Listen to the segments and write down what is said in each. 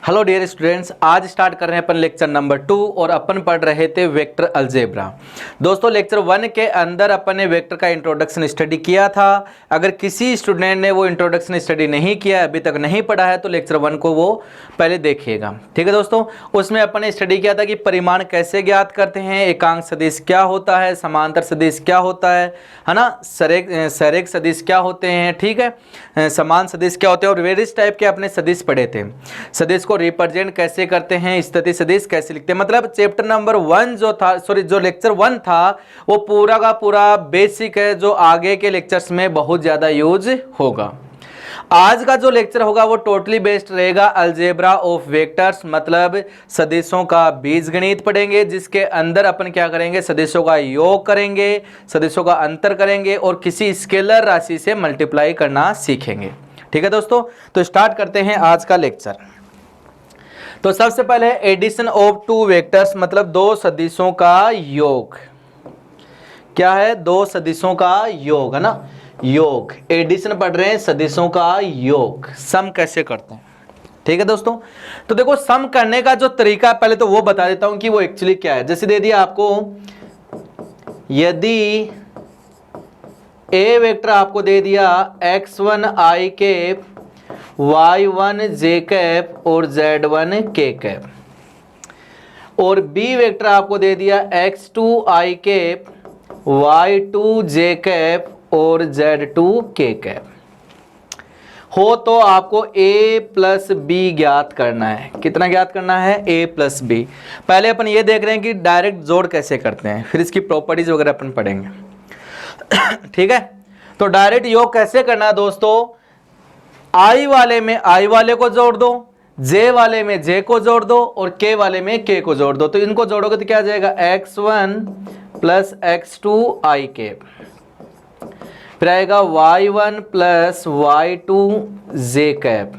Hello dear students, आज start कर रहे हैं अपन लेक्चर नंबर 2 और अपन पढ़ रहे थे वेक्टर अलजेब्रा। दोस्तों लेक्चर 1 के अंदर अपन ने वेक्टर का इंट्रोडक्शन स्टडी किया था। अगर किसी स्टूडेंट ने वो इंट्रोडक्शन स्टडी नहीं किया, अभी तक नहीं पढ़ा है, तो लेक्चर 1 को वो पहले देखिएगा। ठीक है दोस्तों, उसमें अपन ने स्टडी किया था कि परिमाण कैसे ज्ञात करते हैं, एकांक सदिश क्या होता है, समांतर सदिश क्या होता है ना, सरेख सदिश क्या होते हैं, ठीक है, समान सदिश क्या होते हैं, और वेरियस टाइप के अपने सदिश पढ़े थे। सदिश को रिप्रेजेंट कैसे करते हैं, स्थिति सदिश कैसे लिखते हैं। मतलब चैप्टर नंबर 1 जो था, जो लेक्चर 1 था, वो पूरा का पूरा बेसिक है, जो आगे के लेक्चर्स में बहुत ज्यादा यूज होगा। आज का जो लेक्चर होगा वो टोटली बेस्ड रहेगा अलजेब्रा ऑफ वेक्टर्स, मतलब सदिशों का बीजगणित पढ़ेंगे, जिसके अंदर अपन क्या करेंगे, सदिशों का योग करेंगे, सदिशों का अंतर करेंगे और किसी स्केलर राशि से मल्टीप्लाई करना सीखेंगे। ठीक है दोस्तों, तो स्टार्ट करते हैं आज का लेक्चर। तो सबसे पहले एडिशन ऑफ टू वेक्टर्स, मतलब दो सदिशों का योग। क्या है? दो सदिशों का योग, है ना, योग। एडिशन पढ़ रहे हैं, सदिशों का योग। सम कैसे करते हैं, ठीक है दोस्तों। तो देखो, सम करने का जो तरीका, पहले तो वो बता देता हूं कि वो एक्चुअली क्या है। जैसे दे दिया आपको, यदि ए वेक्टर आपको दे दिया x1 i cap, y1 j cap और z1 k कैप, और बी वेक्टर आपको दे दिया x2 i cap, y2 j cap और z2 k कैप हो, तो आपको a प्लस बी ज्ञात करना है। कितना ज्ञात करना है? a plus B. पहले अपन ये देख रहे हैं कि डायरेक्ट जोड़ कैसे करते हैं, फिर इसकी प्रॉपर्टीज वगैरह अपन पढ़ेंगे। ठीक है, तो डायरेक्ट योग कैसे करना है दोस्तों, आई वाले में आई वाले को जोड़ दो, जे वाले में जे को जोड़ दो और के वाले में के को जोड़ दो। तो इनको जोड़ोगे तो क्या आ जाएगा, x1 plus x2 i cap, फिर आएगा y1 plus y2 j cap,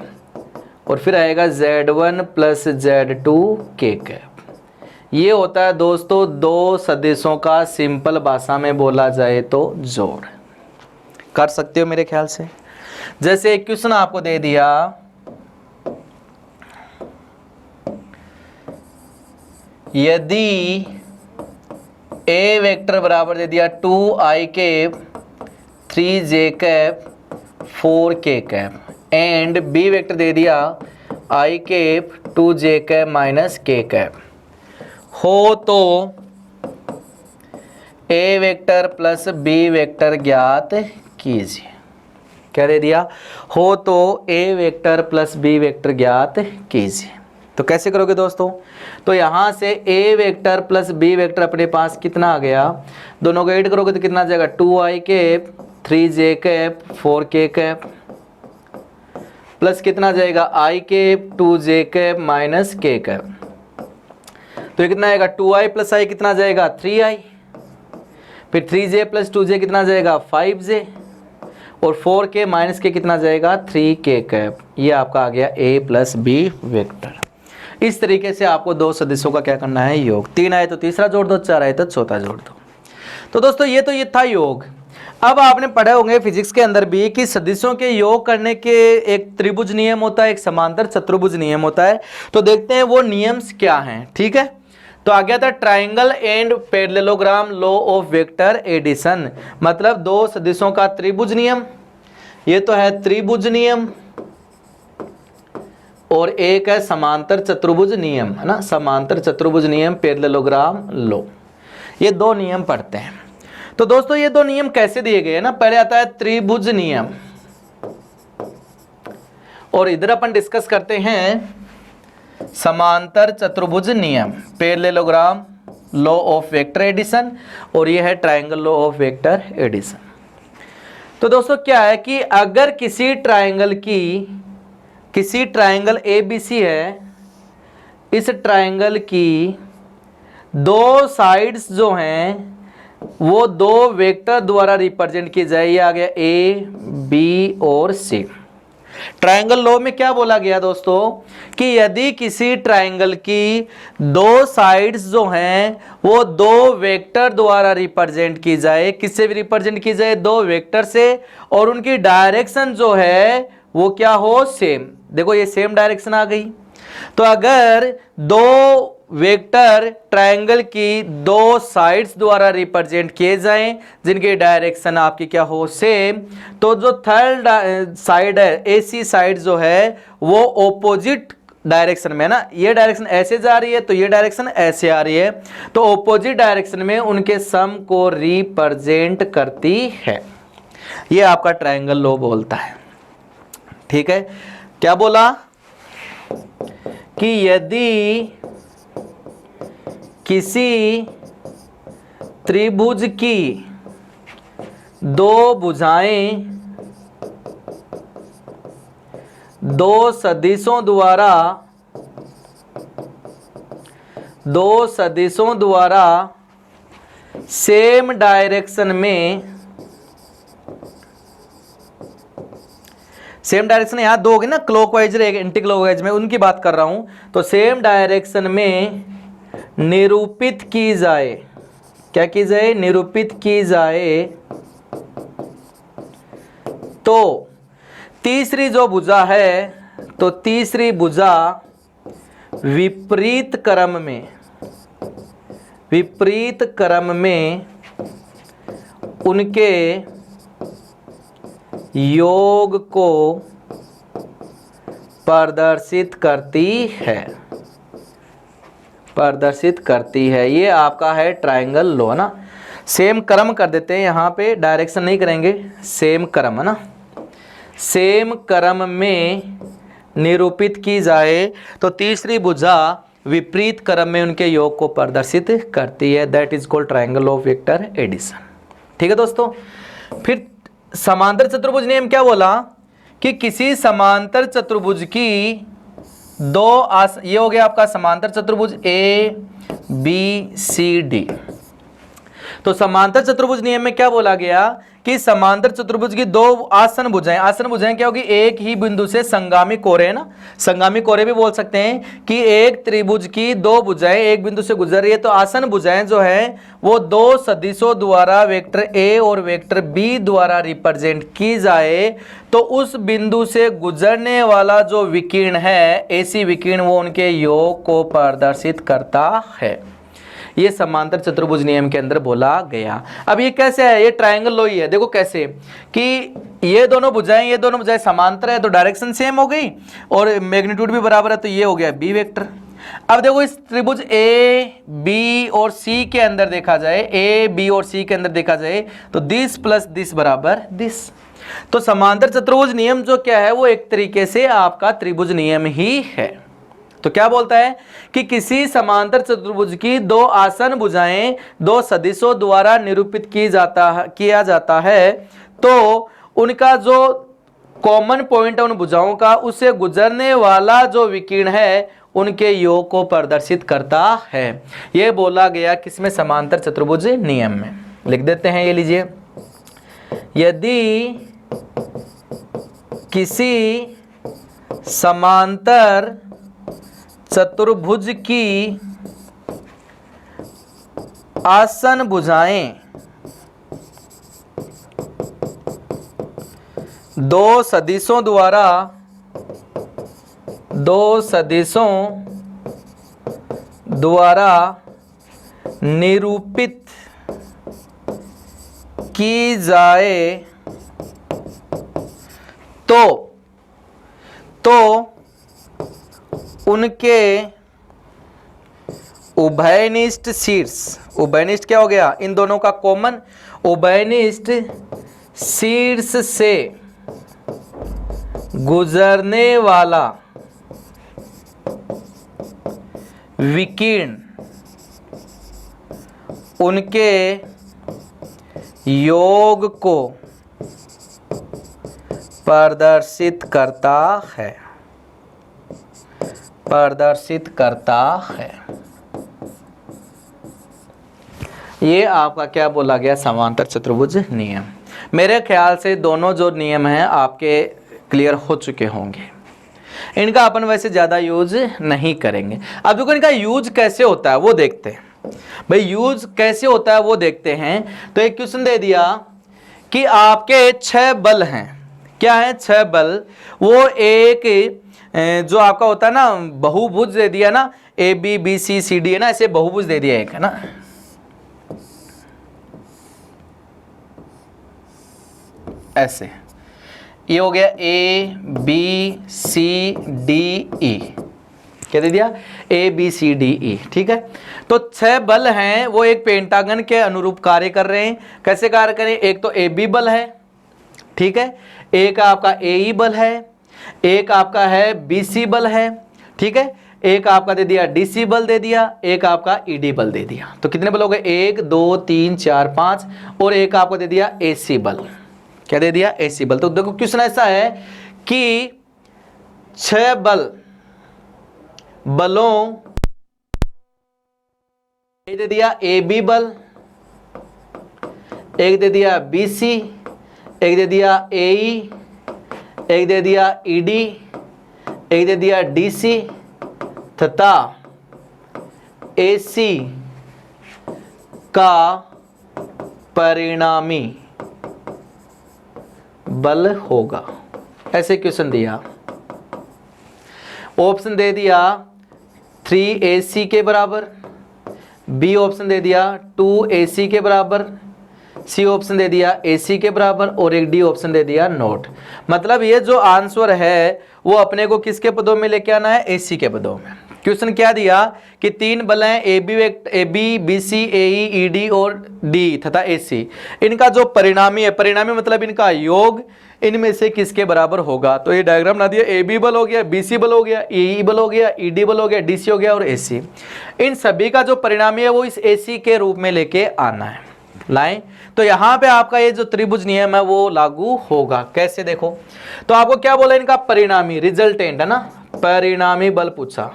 और फिर आएगा z1 plus z2 k cap. ये होता है दोस्तों दो सदिशों का सिंपल भाषा में बोला जाए तो जोड़। कर सकते हो मेरे ख्याल से। जैसे एक क्वेश्चन आपको दे दिया, यदि ए वेक्टर बराबर दे दिया 2i cap 3j cap 4k cap and B vector दे दिया i cap 2j cap minus k cap हो, तो A vector plus B vector ज्ञात कीजिए। क्या दे दिया हो, तो A vector plus B vector ज्ञात कीजिए। तो कैसे करोगे दोस्तों, तो यहां से A vector plus B vector अपने पास कितना आ गया, दोनों को ऐड करोगे तो कितना आ जाएगा, 2i cap 3j cap 4k cap plus कितना आ जाएगा, i cap 2j cap minus k cap. तो ये कितना आएगा, 2i प्लस i कितना आ जाएगा, 3i, फिर 3j प्लस 2j कितना आ जाएगा, 5j, और 4k माइनस के कितना जाएगा, 3k कैप। ये आपका आ गया a प्लस बी वेक्टर। इस तरीके से आपको दो सदिशों का क्या करना है, योग। 3 आए तो तीसरा जोड़ दो, 4 आए तो चौथा जोड़ दो। तो दोस्तों ये था योग। अब आपने पढ़े होंगे फिजिक्स के अंदर भी कि सदिशों के योग करने के एक त्रिभुज नियम होता है, एक समांतर चतुर्भुज नियम होता है। तो देखते हैं वो नियम्स क्या हैं। ठीक है, तो आ गया था triangle and parallelogram law of vector addition, मतलब दो सदिशों का त्रिभुज नियम। ये तो है त्रिभुज नियम, और एक है समांतर चतुर्भुज नियम, है ना, समांतर चतुर्भुज नियम, पैरेललोग्राम लॉ। ये दो नियम पढ़ते हैं। तो दोस्तों ये दो नियम कैसे दिए गए हैं ना, पहले आता है त्रिभुज नियम, और इधर अपन डिस्कस करते हैं समांतर चतुर्भुज नियम, parallelogram law of vector addition, और ये है triangle law of vector addition. तो दोस्तों क्या है कि अगर किसी ट्रायंगल ABC है, इस ट्रायंगल की दो साइड्स जो हैं वो दो वेक्टर द्वारा रिप्रेजेंट की जाए। ये आ गया A, B और C। ट्रायंगल लॉ में क्या बोला गया दोस्तों कि यदि किसी ट्रायंगल की दो साइड्स जो हैं वो दो वेक्टर द्वारा रिप्रेजेंट की जाए, किससे भी रिप्रेजेंट की जाए, दो वेक्टर से, और उनकी डायरेक्शन जो है वो क्या हो, सेम। देखो ये सेम डायरेक्शन आ गई। तो अगर दो वेक्टर ट्रायंगल की दो साइड्स द्वारा रिप्रेजेंट किए जाएं जिनकी डायरेक्शन आपकी क्या हो सेम, तो जो थर्ड साइड है AC साइड जो है वो ऑपोजिट डायरेक्शन में ना, ये डायरेक्शन ऐसे जा रही है तो ये डायरेक्शन ऐसे आ रही है, तो ऑपोजिट डायरेक्शन में उनके सम को रिप्रेजेंट करती है। ये आपका ट्रायंगल लॉ बोलता है। ठीक है, क्या बोला कि यदि किसी त्रिभुज की दो भुजाएं दो सदिशों द्वारा सेम डायरेक्शन में, सेम डायरेक्शन यहां दो होगी ना, क्लॉकवाइज एक एंटी क्लॉकवाइज में, उनकी बात कर रहा हूं, तो सेम डायरेक्शन में निरूपित की जाए, क्या की जाए, निरूपित की जाए, तो तीसरी जो भुजा है, तो तीसरी भुजा विपरीत क्रम में उनके योग को प्रदर्शित करती है। ये आपका है ट्रायंगल लॉ ना। सेम क्रम कर देते हैं, यहाँ पे डायरेक्शन नहीं करेंगे, सेम क्रम है ना, सेम क्रम में निरूपित की जाए तो तीसरी भुजा विपरीत क्रम में उनके योग को प्रदर्शित करती है। That is called triangle of vector addition. ठीक है दोस्तों, फिर समांतर चतुर्भुज नियम क्या बोला कि किसी समांतर चतुर्भुज की दो ये हो गया आपका समांतर चतुर्भुज ABCD। तो समांतर चतुर्भुज नियम में क्या बोला गया कि समांतर चतुर्भुज की दो आसन भुजाएं क्या होगी, एक ही बिंदु से संगामी कोरे है ना, संगामी कोरे भी बोल सकते हैं कि एक त्रिभुज की दो भुजाएं एक बिंदु से गुजर रही है, तो आसन भुजाएं जो है वो दो सदिशों द्वारा वेक्टर A और वेक्टर B द्वारा रिप्रेजेंट की जाए, तो उस बिंदु से गुजरने वाला जो विकिरण है AC विकिरण वो उनके योग को प्रदर्शित करता है। ये समांतर चतुर्भुज नियम के अंदर बोला गया। अब ये कैसे है, ये ट्रायंगल लॉ ही है। देखो कैसे कि ये दोनों भुजाएं समांतर है तो डायरेक्शन सेम हो गई और मैग्नीट्यूड भी बराबर है, तो ये हो गया B वेक्टर। अब देखो इस त्रिभुज A, B और C के अंदर देखा जाए, A, B और C के अंदर देखा जाए तो दिस प्लस दिस बराबर दिस। तो समांतर चतुर्भुज नियम जो क्या है वो एक तरीके से आपका त्रिभुज नियम ही है। तो क्या बोलता है कि किसी समांतर चतुर्भुज की दो आसन भुजाएं दो सदिशों द्वारा निरूपित किया जाता है, तो उनका जो कॉमन पॉइंट है उन भुजाओं का, उससे गुजरने वाला जो विकिरण है उनके योग को प्रदर्शित करता है। यह बोला गया किसमें, समांतर चतुर्भुज नियम में। लिख देते हैं, ये लीजिए, यदि किसी समांतर चतुर्भुज की आसन भुजाएं दो सदिशों द्वारा निरूपित की जाए तो उनके उभयनिष्ठ शीर्ष, उभयनिष्ठ क्या हो गया, इन दोनों का कॉमन, उभयनिष्ठ शीर्ष से गुजरने वाला विकिरण उनके योग को प्रदर्शित करता है। ये आपका क्या बोला गया, समांतर चतुर्भुज नियम। मेरे ख्याल से दोनों जो नियम हैं आपके क्लियर हो चुके होंगे। इनका अपन वैसे ज़्यादा यूज नहीं करेंगे। अब देखो इनका यूज कैसे होता है वो देखते हैं। भाई यूज कैसे होता है वो देखते हैं। तो एक क्वेश्चन दे दिया कि आपके 6 बल हैं, क्या है 6 बल, वो एक जो आपका होता है ना बहुभुज दे दिया ना, A B B C C D है ना, ऐसे बहुभुज दे दिया एक, है ना, ऐसे ये हो गया A B C D E, क्या दे दिया, A B C D E, ठीक है। तो 6 बल हैं वो एक पेंटागन के अनुरूप कार्य कर रहे हैं। कैसे कार्य करें, एक तो ए बी बल है, ठीक है, एक आपका ए ई बल है, एक आपका है बी सी बल है, ठीक है, एक आपका दे दिया डी सी बल दे दिया, एक आपका ई डी बल दे दिया। तो कितने बल हो गए, 1 2 3 4 5, और एक आपको दे दिया ए सी बल, क्या दे दिया, ए सी बल। तो देखो क्वेश्चन ऐसा है कि 6 बलों एक दे दिया ए बी बल, एक दे दिया बी सी, एक दे दिया ए ई, एक दे दिया ई डी, एक दे दिया डी सी तथा ए सी का परिणामी बल होगा। ऐसे क्वेश्चन दिया, ऑप्शन दे दिया 3AC के बराबर, बी ऑप्शन दे दिया 2AC के बराबर, सी ऑप्शन दे दिया AC के बराबर, और एक डी ऑप्शन दे दिया नोट। मतलब ये जो आंसर है वो अपने को किसके पदों में लेके आना है, AC के पदों में। क्वेश्चन क्या दिया कि 3 बल हैं A B B C A E D और डी तथा AC, इनका जो परिणामी है, परिणामी मतलब इनका योग इनमें से किसके बराबर होगा। तो ये डायग्राम बना दिया, ए बी बल हो गया, बी सी बल हो गया, ई बल हो गया, ई डी बल हो गया, डी सी हो गया और AC। इन सभी का जो परिणामी है वो इस AC के रूप में लेके आना है, लाएं। तो यहाँ पे आपका ये जो त्रिभुज नियम है वो लागू होगा। कैसे देखो, तो आपको क्या बोला, इनका परिणामी रिजल्टेंट है ना, परिणामी बल पूछा,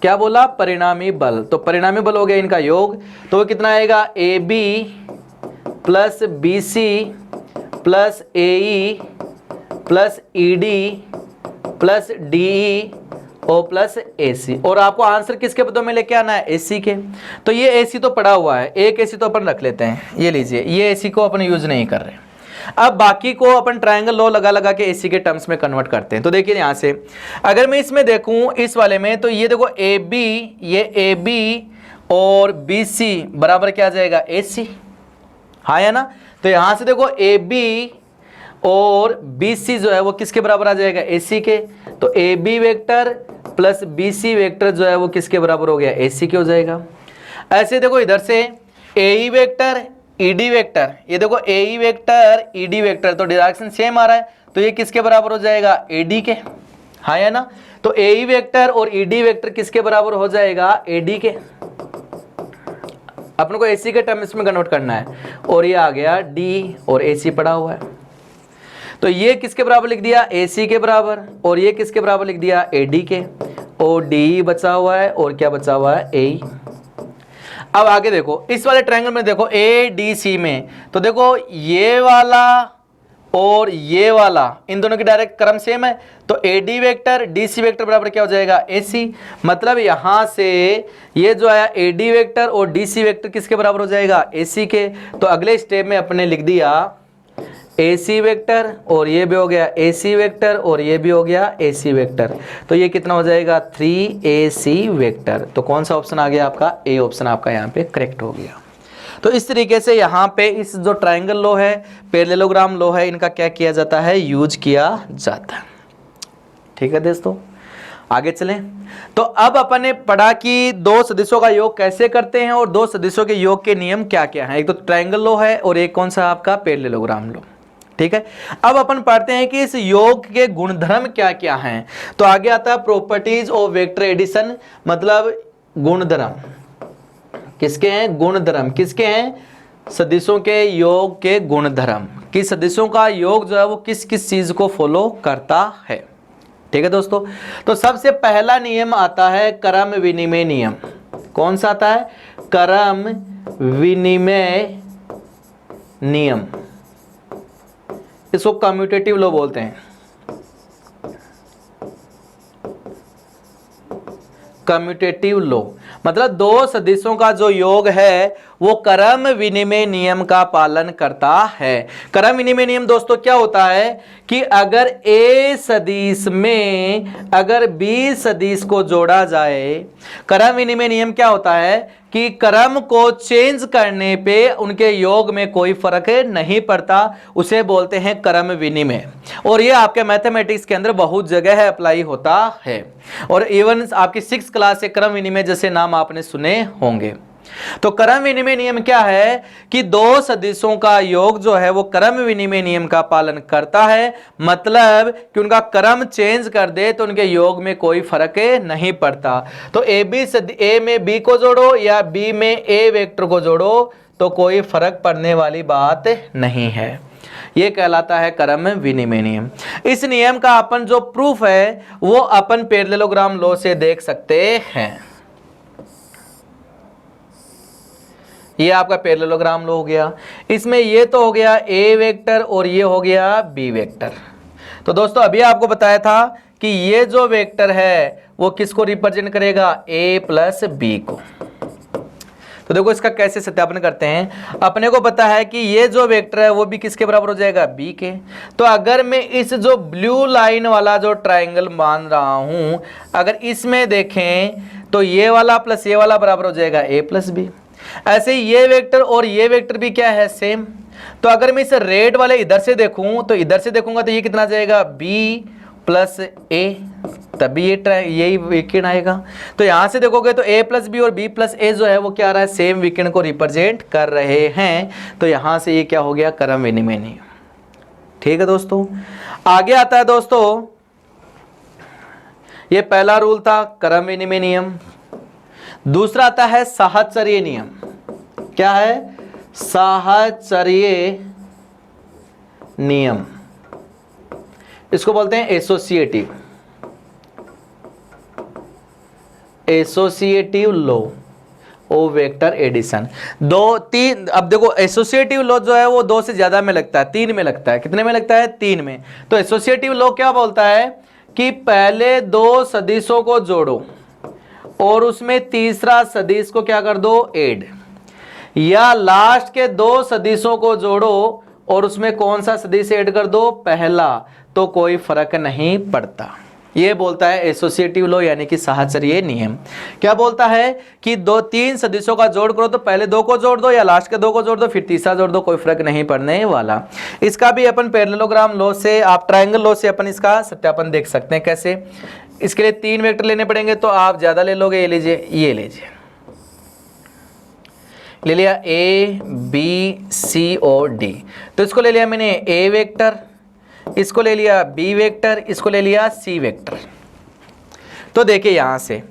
क्या बोला, परिणामी बल। तो परिणामी बल हो गया इनका योग, तो वो कितना आएगा, A B plus B C plus A E plus E D plus D E और प्लस ए सी। और आपको आंसर किसके पदों में लेके आना है, ए सी के। तो ये ए सी तो पड़ा हुआ है, एक ए सी तो अपन रख लेते हैं, ये लीजिए, ये ए सी को अपन यूज नहीं कर रहे। अब बाकी को अपन ट्रायंगल लॉ लगा लगा के AC के टर्म्स में कन्वर्ट करते हैं। तो देखिए यहाँ से अगर मैं इसमें देखूं, इस वाले में, तो ये देखो AB, ये AB और BC बराबर क्या आ जाएगा, AC, हाँ या ना। तो यहाँ से देखो AB और BC जो है वो किसके बराबर आ जाएगा, AC के। तो AB vector plus BC vector जो है वो किसके बराबर हो गया, AC के हो जाएगा। ऐसे देखो इधर से AE वेक्टर ED वेक्टर, ये देखो AE वेक्टर ED वेक्टर, तो डायरेक्शन सेम आ रहा है, तो ये किसके बराबर हो जाएगा, AD के, हाँ या ना। तो AE वेक्टर और ED वेक्टर किसके बराबर हो जाएगा, AD के। अपन को AC के टर्म्स में कन्वर्ट करना है, और ये आ गया D और AC पड़ा हुआ है। तो ये किसके बराबर लिख दिया, AC के बराबर, और ये किसके बराबर लिख दिया, AD के, और DE बचा हुआ है, और क्या बचा हुआ है, AE। अब आगे देखो, इस वाले ट्रायंगल में देखो ADC में, तो देखो ये वाला और ये वाला, इन दोनों की डायरेक्ट क्रम सेम है। तो AD वेक्टर DC वेक्टर बराबर क्या हो जाएगा, AC। मतलब यहां से ये जो आया AD वेक्टर और DC वेक्टर किसके बराबर हो जाएगा, AC के। तो अगले स्टेप में अपने लिख दिया AC वेक्टर, और ये भी हो गया AC वेक्टर, और ये भी हो गया AC वेक्टर। तो ये कितना हो जाएगा, 3AC वेक्टर। तो कौन सा ऑप्शन आ गया आपका, A ऑप्शन आपका यहाँ पे करेक्ट हो गया। तो इस तरीके से यहाँ पे इस जो ट्रायंगल लॉ है, पैरेललोग्राम लॉ है, इनका क्या किया जाता है, यूज किया जाता है। ठीक है दोस्तों, आगे चलें। तो अब अपन ने पढ़ा कि दो सदिशों का योग कैसे करते हैं और दो सदिशों के योग के नियम क्या क्या हैं। एक तो ट्रायंगल लॉ है और एक कौन सा आपका पैरेललोग्राम लॉ। ठीक है, अब अपन पढ़ते हैं कि इस योग के गुणधर्म क्या क्या हैं। तो आगे आता है प्रॉपर्टीज ऑफ वेक्टर एडिशन, मतलब गुणधर्म किसके हैं, गुणधर्म किसके हैं, सदिशों के योग के गुणधर्म, कि सदिशों का योग जो है वो किस किस चीज को फॉलो करता है। ठीक है दोस्तों, तो सबसे पहला नियम आता है क्रम विनिमय नियम। कौन सा आता है, क्रम विनिमय नियम, इसको कम्यूटेटिव लॉ बोलते हैं। कम्यूटेटिव लॉ मतलब दो सदिशों का जो योग है वो क्रम विनिमय नियम का पालन करता है। क्रम विनिमय नियम दोस्तों क्या होता है कि अगर A सदिश में अगर B सदिश को जोड़ा जाए, क्रम विनिमय नियम क्या होता है कि क्रम को चेंज करने पे उनके योग में कोई फर्क नहीं पड़ता, उसे बोलते हैं क्रम विनिमय। और ये आपके मैथमेटिक्स के अंदर बहुत जगह है अप्लाई होता है, और इवन आपकी 6th क्लास से क्रम विनिमय जैसे नाम आपने सुने होंगे। तो क्रम विनिमय नियम क्या है कि दो सदिशों का योग जो है वो क्रम विनिमय नियम का पालन करता है, मतलब कि उनका क्रम चेंज कर दे तो उनके योग में कोई फर्क नहीं पड़ता। तो ए में बी को जोड़ो या बी में ए वेक्टर को जोड़ो तो कोई फर्क पड़ने वाली बात नहीं है। ये कहलाता है क्रम विनिमय नियम। इस नियम का अपन जो प्रूफ है वो अपन पैरेललोग्राम लॉ से देख सकते हैं। ये आपका पैरेललोग्राम लॉ हो गया। इसमें ये तो हो गया ए वेक्टर और ये हो गया बी वेक्टर। तो दोस्तों अभी आपको बताया था कि ये जो वेक्टर है वो किसको रिप्रेजेंट करेगा, ए प्लस बी को। तो देखो इसका कैसे सत्यापन करते हैं। अपने को पता है कि ये जो वेक्टर है वो भी किसके बराबर हो जाएगा, बी के। तो अगर मैं इस जो ब्लू लाइन वाला जो ट्राइंगल मान रहा हूं, अगर इसमें देखें तो ये वाला प्लस ये वाला बराबर हो जाएगा ए प्लस बी। ऐसे ही ये वेक्टर और ये वेक्टर भी क्या है, सेम। तो अगर मैं इस रेड वाले इधर से देखूं तो इधर से देखूंगा तो ये कितना आ जाएगा, बी प्लस ए, तभी यही विकिरण आएगा। तो यहां से देखोगे तो ए प्लस बी और बी प्लस ए जो है वो क्या आ रहा है, सेम विकिरण को रिप्रेजेंट कर रहे हैं। तो यहां से ये क्या हो गया, क्रम विनिमय नियम। ठीक है दोस्तों, आगे आता है दोस्तों, ये पहला रूल था क्रम विनिमय नियम। दूसरा आता है साहचर्य नियम। क्या है, साहचर्य नियम, इसको बोलते हैं associative law of vector addition. दो तीन, अब देखो एसोसिएटिव लॉ जो है वो दो से ज्यादा में लगता है, तीन में लगता है। कितने में लगता है, तीन में। तो एसोसिएटिव लॉ क्या बोलता है कि पहले दो सदिशों को जोड़ो और उसमें तीसरा सदिश को क्या कर दो, ऐड, या लास्ट के दो सदिशों को जोड़ो और उसमें कौन सा सदिश ऐड कर दो, पहला, तो कोई फर्क नहीं पड़ता। ये बोलता है एसोसिएटिव लॉ यानी कि साहचर्य नियम। क्या बोलता है कि दो तीन सदिशों का जोड़ करो तो पहले दो को जोड़ दो या लास्ट के दो को जोड़ दो फिर तीसरा जोड़ दो, कोई फर्क नहीं पड़ने वाला। इसका भी अपन पैरेललोग्राम लॉ से, आप ट्रायंगल लॉ से अपन इसका सत्यापन देख सकते हैं। कैसे, इसके लिए तीन वेक्टर लेने पड़ेंगे तो आप ज्यादा ले लोगे, ये लीजिए, ये लीजिए, ले लिया ए बी सी और डी। तो इसको ले लिया मैंने ए वेक्टर, इसको ले लिया बी वेक्टर, इसको ले लिया सी वेक्टर। तो देखिए यहां से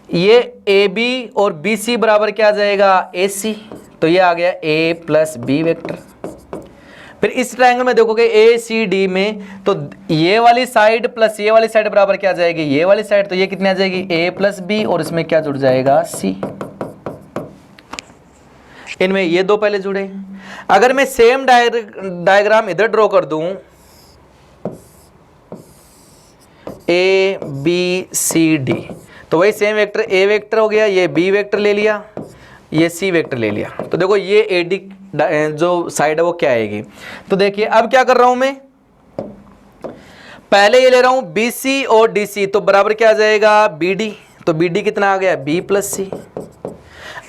ये ए बी और बी सी बराबर क्या आ जाएगा, ए सी। तो ये आ गया ए प्लस बी वेक्टर। फिर इस ट्रायंगल में देखोगे ए सी डी में, तो ये वाली साइड प्लस ये वाली साइड बराबर क्या आ जाएगी, ये वाली साइड। तो ये कितनी आ जाएगी, ए प्लस बी, और इसमें क्या जुड़ जाएगा, सी। इनमें ये दो पहले जुड़े। अगर मैं सेम डायग्राम इधर ड्रॉ कर दूं, ए बी सी डी, तो वही सेम वेक्टर ए वेक्टर हो गया, ये बी वेक्टर ले लिया, ये सी वेक्टर ले लिया। तो देखो ये ए डी जो साइड है वो क्या आएगी। तो देखिए अब क्या कर रहा हूं मैं, पहले ये ले रहा हूं बी सी और डी सी, तो बराबर क्या आ जाएगा, बी डी। तो बी डी कितना आ गया, बी प्लस सी।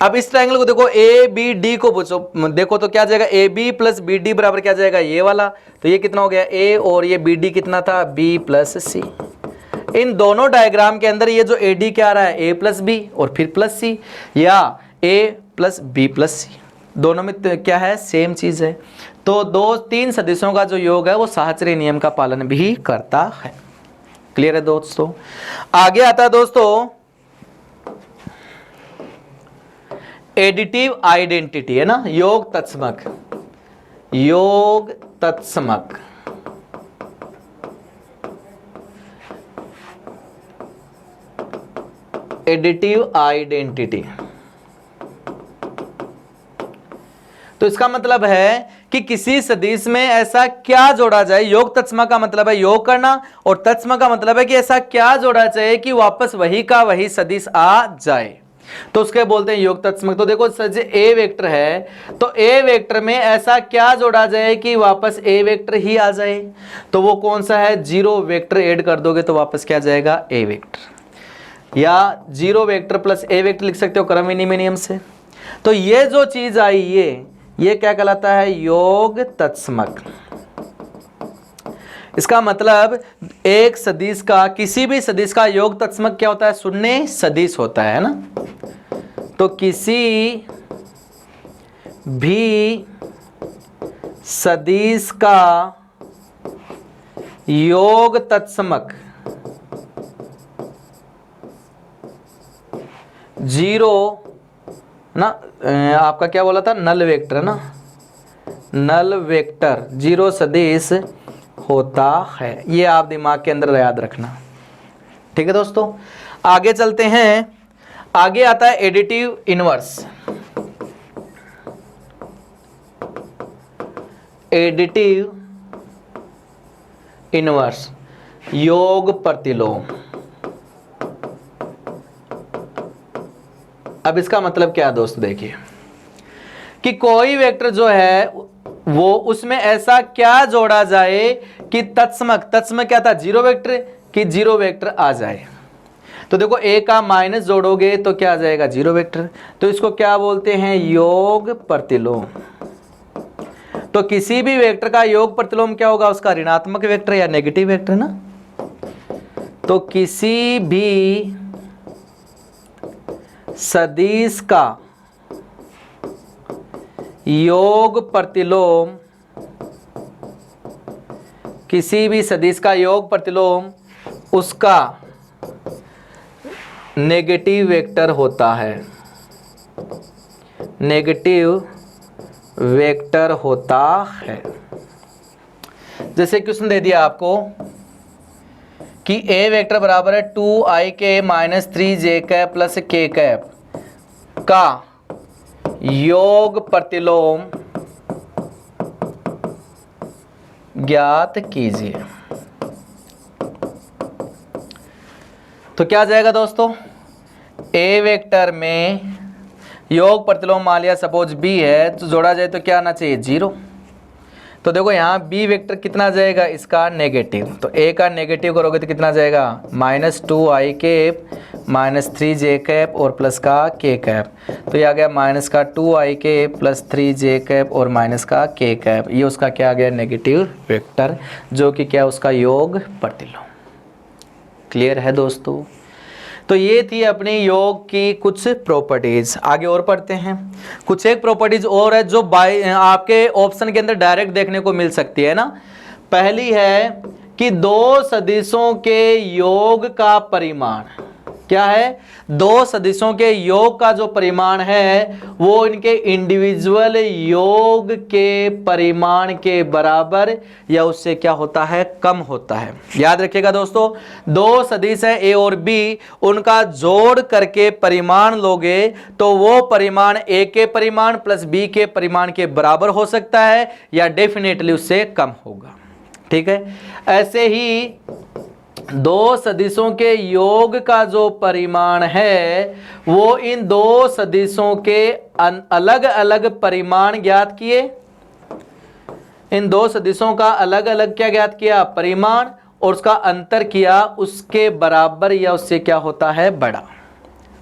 अब इस ट्रायंगल को देखो, ए बी डी को पूछो, देखो तो क्या जाएगा, A B plus B D बराबर क्या जाएगा, ये वाला। तो ये कितना हो गया, ए, और ये बी डी कितना था, बी प्लस सी। इन दोनों डायग्राम के अंदर ये जो ए डी क्या आ रहा है, ए प्लस बी और फिर प्लस सी, या ए प्लस बी प्लस सी, दोनों में क्या है, सेम चीज है। तो दो तीन सदिशों का जो योग है वो साहचर्य नियम का पालन भी करता है। क्लियर है दोस्तों। आगे आता है दोस्तों एडिटिव आइडेंटिटी, है ना, योग तत्समक, योग तत्समक। एडिटिव आइडेंटिटी, तो इसका मतलब है कि किसी सदिश में ऐसा क्या जोड़ा जाए, योग तत्सम का मतलब है योग करना और तत्सम का मतलब है कि ऐसा क्या जोड़ा जाए कि वापस वही का वही सदिश आ जाए, तो उसके बोलते हैं योग तत्सम। तो देखो सर ए वेक्टर है, तो ए वेक्टर में ऐसा क्या जोड़ा जाए कि वापस ए वेक्टर ही आ जाए, तो वो कौन सा है, जीरो वेक्टर ऐड कर दोगे तो वापस क्या जाएगा, ए वेक्टर, या जीरो वेक्टर प्लस ए वेक्टर लिख सकते हो क्रम विनिमय नियम से। तो ये जो चीज आई ये क्या कहलाता है, योग तत्समक। इसका मतलब एक सदिश का, किसी भी सदिश का योग तत्समक क्या होता है, शून्य सदिश होता है ना। तो किसी भी सदिश का योग तत्समक जीरो ना, आपका क्या बोला था, नल वेक्टर ना, नल वेक्टर जीरो सदिश होता है, ये आप दिमाग के अंदर याद रखना। ठीक है दोस्तों, आगे चलते हैं। आगे आता है एडिटिव इनवर्स। एडिटिव इनवर्स, योग प्रतिलोम। अब इसका मतलब क्या है दोस्त, देखिए कि कोई वेक्टर जो है वो उसमें ऐसा क्या जोड़ा जाए कि तत्समक, तत्समक क्या था, जीरो वेक्टर, कि जीरो वेक्टर आ जाए। तो देखो ए का माइनस जोड़ोगे तो क्या आ जाएगा, जीरो वेक्टर, तो इसको क्या बोलते हैं, योग प्रतिलोम। तो किसी भी वेक्टर का योग प्रतिलोम क्या होगा, उसका ऋणात्मक वेक्टर या नेगेटिव वेक्टर ना। तो किसी भी सदिश का योग प्रतिलोम, किसी भी सदिश का योग प्रतिलोम उसका नेगेटिव वेक्टर होता है, नेगेटिव वेक्टर होता है। जैसे क्वेश्चन दे दिया आपको कि ए वेक्टर बराबर है 2i के माइनस 3j कैप प्लस के कैप का योग प्रतिलोम ज्ञात कीजिए। तो क्या जाएगा दोस्तों, ए वेक्टर में योग प्रतिलोम मान लिया सपोज बी है, तो जोड़ा जाए तो क्या आना चाहिए, जीरो। तो देखो यहाँ बी वेक्टर कितना जाएगा, इसका नेगेटिव, तो ए का नेगेटिव करोगे तो कितना जाएगा, -2i cap minus 3j cap और प्लस का के कैप, तो ये आ गया माइनस का 2i cap plus 3j cap और माइनस का के कैप, ये उसका क्या आ गया, नेगेटिव वेक्टर, जो कि क्या उसका योग प्रतिलोम। क्लियर है दोस्तों। तो ये थी अपनी योग की कुछ प्रॉपर्टीज। आगे और पढ़ते हैं। कुछ एक प्रॉपर्टीज और है जो आपके ऑप्शन के अंदर डायरेक्ट देखने को मिल सकती है ना। पहली है कि दो सदिशों के योग का परिमाण क्या है, दो सदिशों के योग का जो परिमाण है वो इनके इंडिविजुअल योग के परिमाण के बराबर या उससे क्या होता है, कम होता है। याद रखिएगा दोस्तों, दो सदिश है ए और बी, उनका जोड़ करके परिमाण लोगे तो वो परिमाण ए के परिमाण प्लस बी के परिमाण के बराबर हो सकता है या डेफिनेटली उससे कम होगा। ठीक है, ऐसे ही दो सदिशों के योग का जो परिमाण है वो इन दो सदिशों के अलग अलग परिमाण ज्ञात किए, इन दो सदिशों का अलग अलग क्या ज्ञात किया, परिमाण, और उसका अंतर किया उसके बराबर या उससे क्या होता है, बड़ा।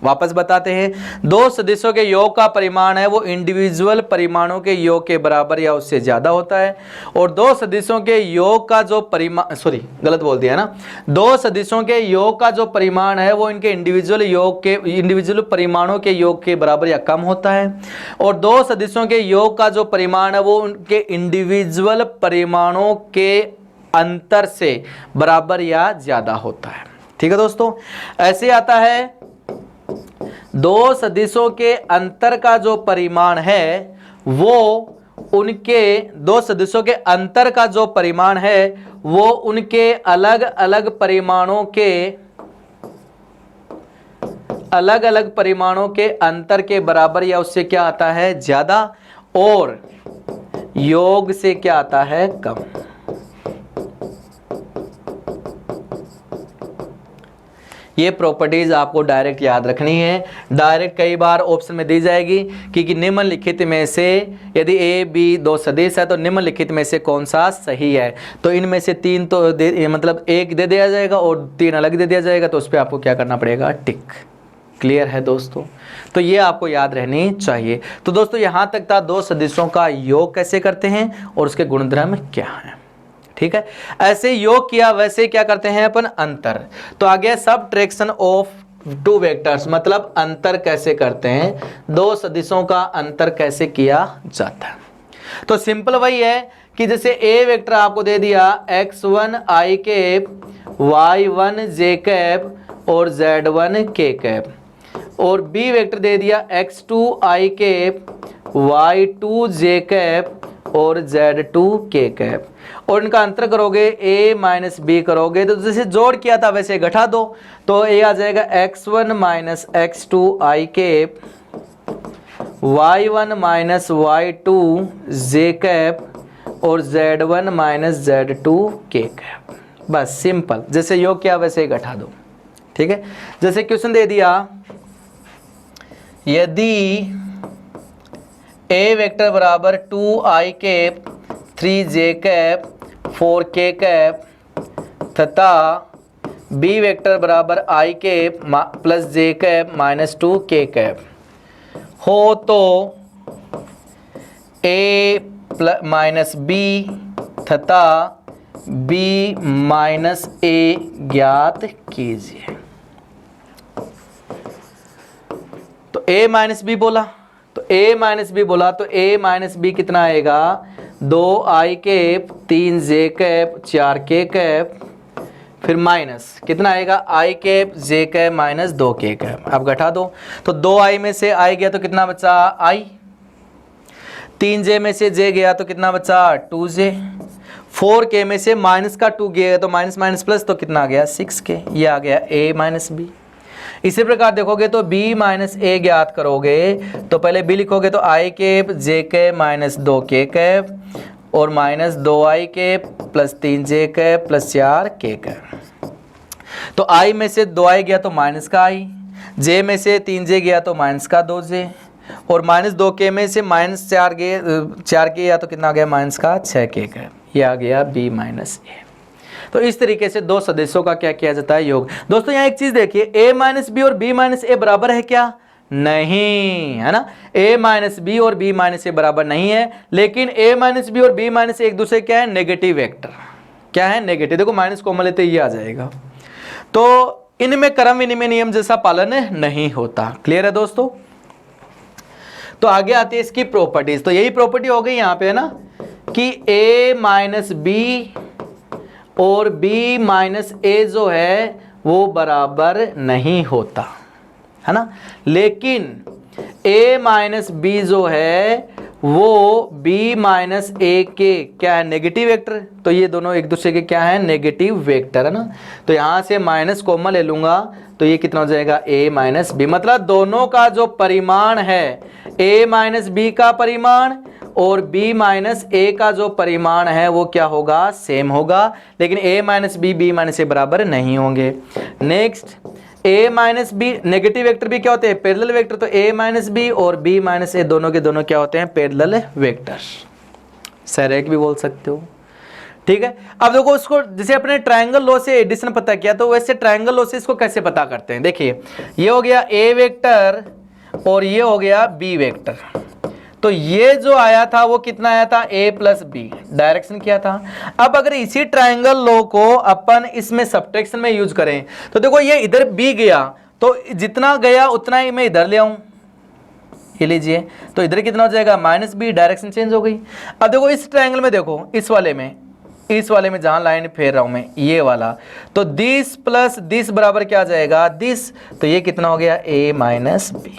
वापस बताते हैं, दो सदिशों के योग का परिमाण है वो इंडिविजुअल परिमाणों के योग के बराबर या उससे ज्यादा होता है, और दो सदिशों के योग का जो परिमाण, सॉरी गलत बोल दिया ना, दो सदिशों के योग का जो परिमाण है वो इनके इंडिविजुअल परिमाणों के योग के बराबर या कम होता है, और दो सदिशों के योग का जो परिमाण है वो उनके इंडिविजुअल परिमाणों के अंतर से बराबर या ज्यादा होता है। ठीक है दोस्तों, ऐसे आता है दो सदिशों के अंतर का जो परिमाण है वो उनके, दो सदिशों के अंतर का जो परिमाण है वो उनके अलग अलग परिमाणों के अंतर के बराबर या उससे क्या आता है, ज्यादा, और योग से क्या आता है, कम। ये प्रॉपर्टीज आपको डायरेक्ट याद रखनी है। डायरेक्ट कई बार ऑप्शन में दी जाएगी कि निम्नलिखित में से यदि ए बी दो सदिश है तो निम्नलिखित में से कौन सा सही है। तो इनमें से तीन तो मतलब एक दे दिया जाएगा और तीन अलग दे दिया जाएगा, तो उस पर आपको क्या करना पड़ेगा, टिक। क्लियर है दोस्तों? तो ये आपको याद रहनी चाहिए। तो दोस्तों यहाँ तक था दो सदिशों का योग कैसे करते हैं और उसके गुणधर्म क्या हैं। ठीक है, ऐसे योग किया वैसे क्या करते हैं अपन, अंतर। तो आ गया सबट्रैक्शन ऑफ टू वेक्टर्स, मतलब अंतर कैसे करते हैं, दो सदिशों का अंतर कैसे किया जाता है। तो सिंपल वही है कि जैसे ए वेक्टर आपको दे दिया x1 i cap, y1 j cap और z1 k कैप, और बी वेक्टर दे दिया x2 i cap, y2 j cap और z2 k कैप, और इनका अंतर करोगे a माइनस बी करोगे तो जैसे जोड़ किया था वैसे घटा दो। तो a आ जाएगा x1 minus x2 i cap, y1 minus y2 j cap और z1 minus z2 k cap. बस सिंपल, जैसे योग किया वैसे घटा दो। ठीक है, जैसे क्वेश्चन दे दिया यदि a वेक्टर बराबर 2i cap 3j cap 4k cap तथा b वेक्टर बराबर i cap plus j cap minus 2k cap हो तो a माइनस b तथा b माइनस a ज्ञात कीजिए। तो a माइनस बी बोला, तो a माइनस बी बोला तो a माइनस बी कितना आएगा, 2i cap 3j cap 4k cap, फिर माइनस कितना आएगा i cap j cap minus 2k cap. अब घटा दो, तो 2i में से i गया तो कितना बचा i, 3j में से j गया तो कितना बचा 2j, 4k में से माइनस का 2 गया तो माइनस माइनस प्लस तो कितना आ गया 6k। ये आ गया a माइनस बी। इसी प्रकार देखोगे तो b माइनस ए ज्ञात करोगे तो पहले b लिखोगे तो i cap j cap minus 2k cap और minus 2i cap plus 3j cap plus 4k cap. तो i में से 2i गया तो माइनस का i, j में से 3j गया तो माइनस का 2j और माइनस 2k में से माइनस 4k गया तो कितना आ गया माइनस का 6k कैप। ये आ गया b माइनस ए। तो इस तरीके से दो सदिशों का क्या किया जाता है, योग। दोस्तों यहाँ एक चीज देखिए, a माइनस बी और b माइनस ए बराबर है क्या, नहीं, है ना। a माइनस बी और b माइनस ए बराबर नहीं है, लेकिन a माइनस बी और b माइनस ए एक दूसरे क्या है, नेगेटिव वेक्टर। क्या है, नेगेटिव। देखो माइनस कॉमन लेते ये आ जाएगा। तो इनमें क्रम विनिमय नियम जैसा पालन नहीं होता। क्लियर है दोस्तों? तो आगे आती है इसकी प्रॉपर्टीज। तो यही प्रॉपर्टी हो गई यहाँ पे, है ना, कि a माइनस बी और b माइनस ए जो है वो बराबर नहीं होता, है ना। लेकिन a माइनस बी जो है वो b माइनस ए के क्या है, नेगेटिव वेक्टर। तो ये दोनों एक दूसरे के क्या है, नेगेटिव वेक्टर, है ना। तो यहाँ से माइनस कॉमन ले लूंगा तो ये कितना हो जाएगा, a माइनस बी। मतलब दोनों का जो परिमाण है, a माइनस बी का परिमाण और b माइनस ए का जो परिमाण है वो क्या होगा, सेम होगा। लेकिन a minus B minus A बराबर नहीं होंगे। Next, a minus B, negative vector भी क्या होते हैं, पैरेलल वेक्टर। तो a माइनस बी और b माइनस ए दोनों के दोनों क्या होते हैं, पैरेलल वेक्टर। सरेक भी बोल सकते हो। ठीक है, अब देखो उसको जैसे अपने ट्रायंगल लॉ से एडिशन पता किया, तो वैसे ट्रायंगल लॉ से इसको कैसे पता करते हैं। देखिए ये हो गया a वेक्टर और ये हो गया b वेक्टर। तो ये जो आया था वो कितना आया था, a प्लस बी, डायरेक्शन किया था। अब अगर इसी ट्रायंगल लॉ को अपन इसमें सब्ट्रैक्शन में यूज करें तो देखो ये इधर b गया तो जितना गया उतना ही मैं इधर ले आऊं, ये लीजिए। तो इधर कितना हो जाएगा, माइनस बी, डायरेक्शन चेंज हो गई। अब देखो इस ट्रायंगल में, देखो इस वाले में जहां लाइन फेर रहा हूं मैं, ये वाला, तो दिस प्लस दिस बराबर क्या आ जाएगा, दिस। तो ये कितना हो गया, a माइनस बी।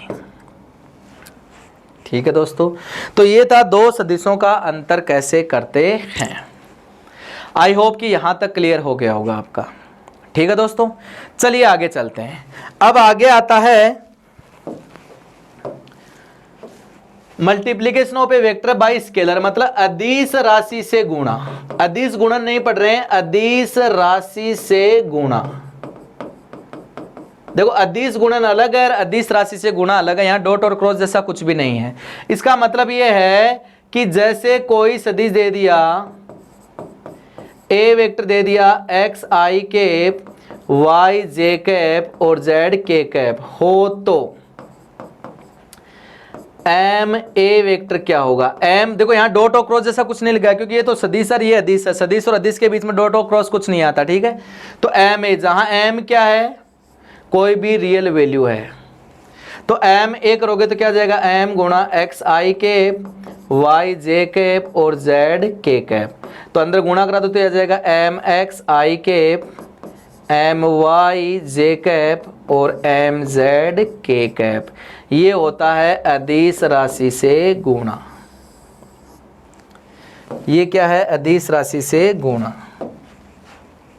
ठीक है दोस्तों, तो ये था दो सदिशों का अंतर कैसे करते हैं। आई होप कि यहां तक क्लियर हो गया होगा आपका। ठीक है दोस्तों, चलिए आगे चलते हैं। अब आगे आता है multiplication of A vector by scalar, मतलब अदिश राशि से गुणा। अदिश गुणन नहीं पढ़ रहे हैं, अदिश राशि से गुणा। देखो अदिश गुणन अलग है, अदिश राशि से गुणा अलग है। यहां डॉट और क्रॉस जैसा कुछ भी नहीं है। इसका मतलब यह है कि जैसे कोई सदिश दे दिया, ए वेक्टर दे दिया एक्स आई कैप, वाई जे कैप और जेड के कैप हो, तो एम ए वेक्टर क्या होगा। एम देखो यहाँ डॉट और क्रॉस जैसा कुछ नहीं लिखा है, क्योंकि ये तो सदिश और ये अदिश है। सदिश और अदिश के बीच में डॉट और क्रॉस कुछ नहीं आता, ठीक है। तो एम ए, जहां एम क्या है, कोई भी रियल वैल्यू है, तो एम ए करोगे तो क्या आ जाएगा, एम गुणा एक्स आई कैप, वाई जे कैप और जेड के कैप। तो अंदर गुणा करा दो तो आ जाएगा एम एक्स आई कैप, एम वाई जे कैप और एम जेड के कैप। ये होता है अदिश राशि से गुणा। ये क्या है, अदिश राशि से गुणा।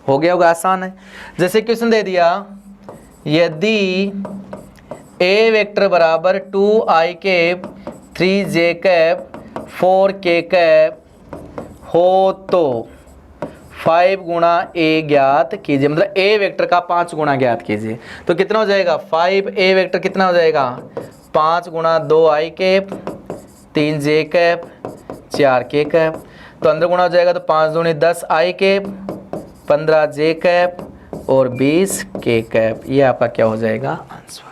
हो गया होगा, आसान है। जैसे क्वेश्चन दे दिया, यदि ए वेक्टर बराबर 2i cap 3j cap 4k cap हो तो 5 गुणा ए ज्ञात कीजिए। मतलब ए वेक्टर का 5 गुणा ज्ञात कीजिए। तो कितना हो जाएगा, 5 ए वेक्टर कितना हो जाएगा, 5 गुणा 2i cap 3j cap 4k cap. तो अंदर गुणा हो जाएगा, तो 5 दूनी 10i कैप 15j कैप और 20k कैप। ये आपका क्या हो जाएगा, आंसर।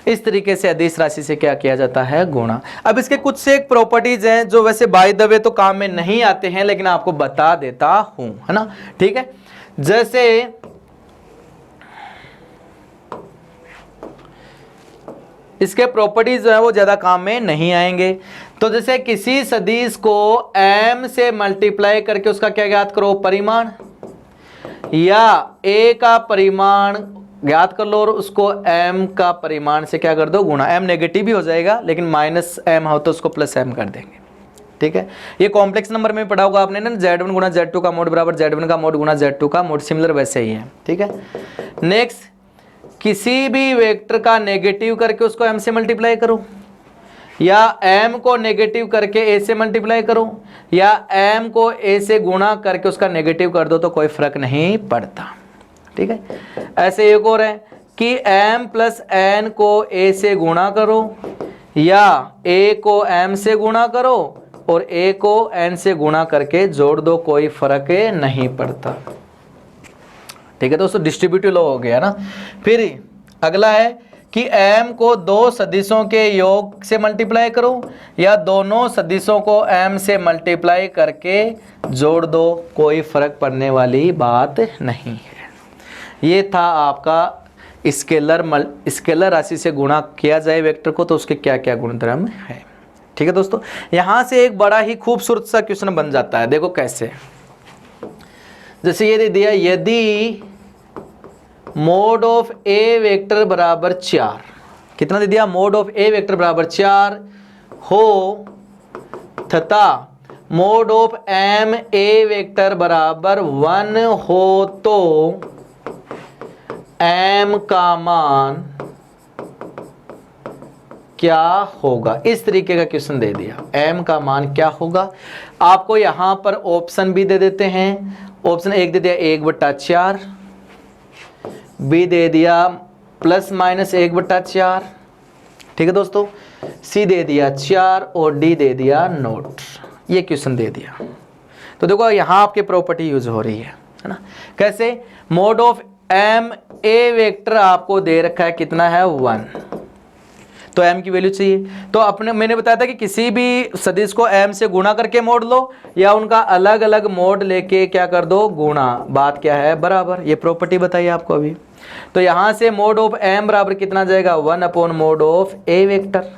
इस तरीके से अदिश राशि से क्या किया जाता है, गुणा। अब इसके कुछ से एक प्रॉपर्टीज हैं जो वैसे बाय द वे तो काम में नहीं आते हैं, लेकिन आपको बता देता हूं, है ना, ठीक है। जैसे इसके प्रॉपर्टीज जो है वो ज्यादा काम में नहीं आएंगे। तो जैसे किसी सदिश को m से मल्टीप्लाई करके उसका क्या ज्ञात करो, परिमाण, या a का परिमाण ज्ञात कर लो और उसको m का परिमाण से क्या कर दो, गुणा। m नेगेटिव भी हो जाएगा, लेकिन माइनस m हो तो उसको प्लस m कर देंगे, ठीक है। ये कॉम्प्लेक्स नंबर में पढ़ा होगा आपने ना, z1 गुणा z2 का मोड बराबर z1 का मोड गुणा z2 का मोड, सिमिलर वैसे ही है, ठीक है। नेक्स्ट, किसी भी वेक्टर का नेगेटिव करके उसको m से मल्टीप्लाई करो, या m को नेगेटिव करके a से मल्टीप्लाई करो, या m को a से गुणा करके उसका नेगेटिव कर दो, तो कोई फर्क नहीं पड़ता, ठीक है। ऐसे एक और है कि m प्लस n को a से गुणा करो, या a को m से गुणा करो और a को n से गुणा करके जोड़ दो, कोई फर्क नहीं पड़ता, ठीक है। दोस्तों डिस्ट्रीब्यूटिव लॉ हो गया ना। फिर अगला है कि m को दो सदिशों के योग से मल्टीप्लाई करो, या दोनों सदिशों को m से मल्टीप्लाई करके जोड़ दो, कोई फर्क पड़ने वाली बात नहीं है। ये था आपका स्केलर राशि से गुणा किया जाए वेक्टर को, तो उसके क्या क्या गुणधर्म है, ठीक है दोस्तों। यहां से एक बड़ा ही खूबसूरत सा क्वेश्चन बन जाता है, देखो कैसे। जैसे ये दे दिया, यदि मोड ऑफ ए वेक्टर बराबर 4, कितना दे दिया, मोड ऑफ ए वेक्टर बराबर 4 हो तथा mod of M A vector बराबर 1 हो, तो m का मान क्या होगा। इस तरीके का क्वेश्चन दे दिया, m का मान क्या होगा। आपको यहां पर ऑप्शन भी दे देते हैं। ऑप्शन 1 दे दिया 1/4, बी दे दिया प्लस माइनस 1/4, ठीक है दोस्तों, सी दे दिया 4 और डी दे दिया नोट। ये क्वेश्चन दे दिया। तो देखो यहां आपकी प्रॉपर्टी यूज हो रही है ना। कैसे, mod of M A vector आपको दे रखा है, कितना है, 1, तो m की वैल्यू चाहिए। तो मैंने बताया था कि किसी भी सदिश को m से गुणा करके मोड़ लो, या उनका अलग अलग मोड लेके क्या कर दो, गुणा। बात क्या है, बराबर। ये प्रॉपर्टी बताइए आपको अभी। तो यहां से मोड ऑफ m बराबर कितना जाएगा, 1 मोड ऑफ a वेक्टर।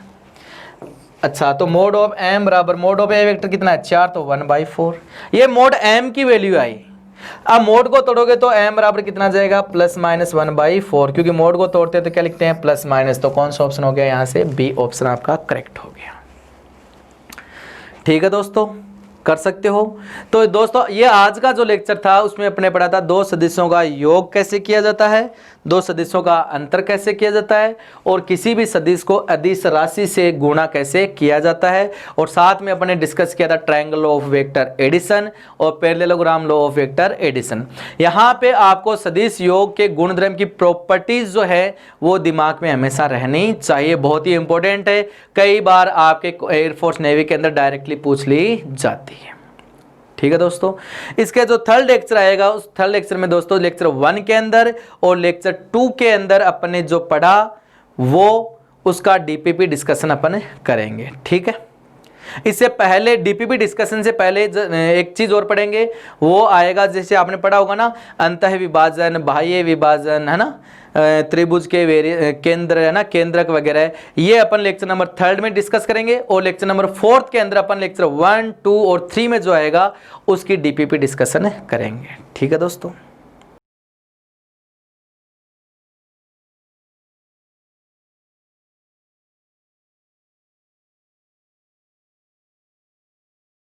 अच्छा, तो मोड ऑफ m बराबर मोड ऑफ a वेक्टर कितना है, 4, तो 1/4। ये मोड m की वैल्यू आई। अब मोड को तोड़ोगे तो m बराबर कितना जाएगा, प्लस माइनस 1/4, क्योंकि मोड को तोड़ते हैं तो क्या लिखते हैं, प्लस माइनस। तो कौन सा ऑप्शन हो गया, यहां से बी ऑप्शन आपका करेक्ट हो गया, ठीक है दोस्तों। कर सकते हो। तो दोस्तों ये आज का जो लेक्चर था उसमें अपने पढ़ा था दो सदिशों का योग कैसे किया जाता है, दो सदिशों का अंतर कैसे किया जाता है, और किसी भी सदिश को अदिश राशि से गुणा कैसे किया जाता है, और साथ में अपने डिस्कस किया था ट्रायंगल ऑफ वेक्टर एडिशन और parallelogram law of vector addition. यहाँ पे आपको सदिश योग के गुणधर्म की प्रॉपर्टीज जो है वो दिमाग में हमेशा रहनी चाहिए, बहुत ही इंपॉर्टेंट है, कई बार आपके एयरफोर्स नेवी के अंदर डायरेक्टली पूछ ली जाती है। ठीक है दोस्तों, इसके जो थर्ड लेक्चर आएगा उस थर्ड लेक्चर में दोस्तों लेक्चर 1 के अंदर और लेक्चर 2 के अंदर अपने जो पढ़ा वो उसका डीपीपी डिस्कशन अपन करेंगे। ठीक है, इससे पहले डीपीपी डिस्कशन से पहले एक चीज और पढ़ेंगे, वो आएगा जैसे आपने पढ़ा होगा ना अंतः विभाजन, बाह्य विभाजन, है ना, त्रिभुज के केंद्र, है ना, केंद्रक वगैरह, ये अपन लेक्चर नंबर 3 में डिस्कस करेंगे, और लेक्चर नंबर 4 के अंदर अपन लेक्चर 1, 2 और 3 में जो आएगा उसकी डीपीपी डिस्कशन करेंगे। ठीक है दोस्तों।